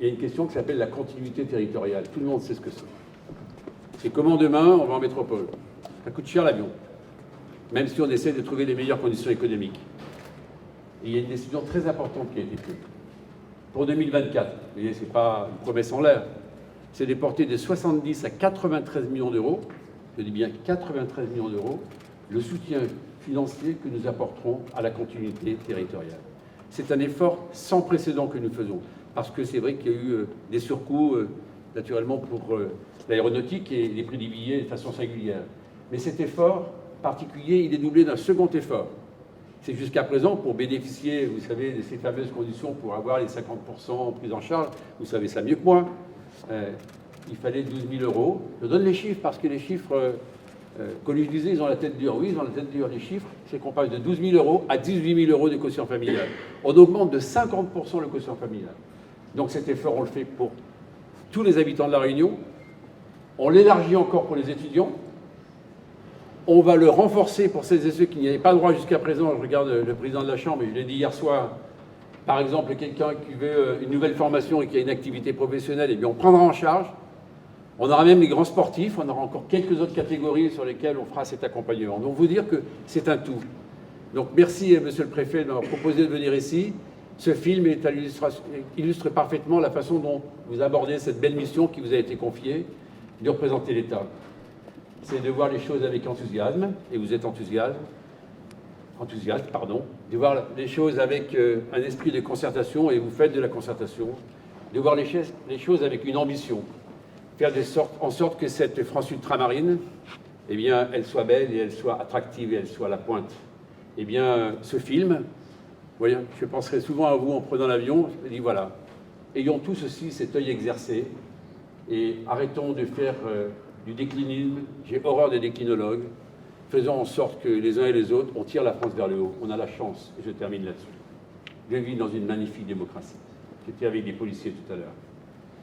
il y a une question qui s'appelle la continuité territoriale. Tout le monde sait ce que c'est. C'est comment demain on va en métropole. Ça coûte cher l'avion, même si on essaie de trouver les meilleures conditions économiques. Et il y a une décision très importante qui a été prise. Pour 2024, vous voyez, ce n'est pas une promesse en l'air, c'est de porter de 70 à 93 millions d'euros, je dis bien 93 millions d'euros, le soutien financier que nous apporterons à la continuité territoriale. C'est un effort sans précédent que nous faisons, parce que c'est vrai qu'il y a eu des surcoûts, naturellement, pour l'aéronautique et les prix des billets de façon singulière. Mais cet effort particulier, il est doublé d'un second effort. C'est jusqu'à présent, pour bénéficier, vous savez, de ces fameuses conditions pour avoir les 50% pris en charge, vous savez ça mieux que moi, il fallait 12 000 euros. Je donne les chiffres parce que les chiffres, comme je disais, ils ont la tête dure. Oui, ils ont la tête dure. Les chiffres, c'est qu'on passe de 12 000 euros à 18 000 euros de quotient familial. On augmente de 50% le quotient familial. Donc cet effort, on le fait pour tous les habitants de La Réunion. On l'élargit encore pour les étudiants. On va le renforcer pour celles et ceux qui n'y avaient pas droit jusqu'à présent. Je regarde le président de la Chambre, et je l'ai dit hier soir. Par exemple, quelqu'un qui veut une nouvelle formation et qui a une activité professionnelle, eh bien on prendra en charge. On aura même les grands sportifs, on aura encore quelques autres catégories sur lesquelles on fera cet accompagnement. Donc, vous dire que c'est un tout. Donc, merci, monsieur le préfet, de m'avoir proposé de venir ici. Ce film illustre parfaitement la façon dont vous abordez cette belle mission qui vous a été confiée, de représenter l'État. C'est de voir les choses avec enthousiasme, et vous êtes enthousiaste, de voir les choses avec un esprit de concertation, et vous faites de la concertation, de voir les choses avec une ambition, faire en sorte que cette France ultramarine, eh bien, elle soit belle et elle soit attractive et elle soit à la pointe. Eh bien, ce film, voyez, je penserai souvent à vous en prenant l'avion, je me dis voilà, ayons tous aussi cet œil exercé et arrêtons de faire du déclinisme. J'ai horreur des déclinologues. Faisons en sorte que les uns et les autres, on tire la France vers le haut. On a la chance, et je termine là-dessus. Je vis dans une magnifique démocratie. J'étais avec des policiers tout à l'heure.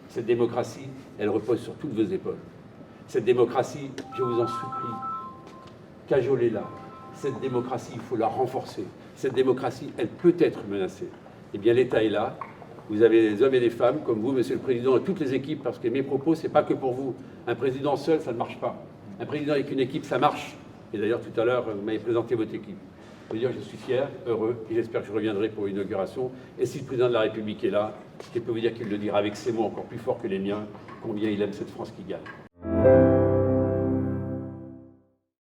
Cette démocratie, elle repose sur toutes vos épaules. Cette démocratie, je vous en supplie, cajolez-la. Cette démocratie, il faut la renforcer. Cette démocratie, elle peut être menacée. Eh bien, l'État est là. Vous avez des hommes et des femmes, comme vous, Monsieur le Président, et toutes les équipes, parce que mes propos, ce n'est pas que pour vous. Un président seul, ça ne marche pas. Un président avec une équipe, ça marche. Et d'ailleurs, tout à l'heure, vous m'avez présenté votre équipe. Je veux dire, je suis fier, heureux, et j'espère que je reviendrai pour l'inauguration. Et si le président de la République est là, je peux vous dire qu'il le dira avec ses mots encore plus forts que les miens, combien il aime cette France qui gagne.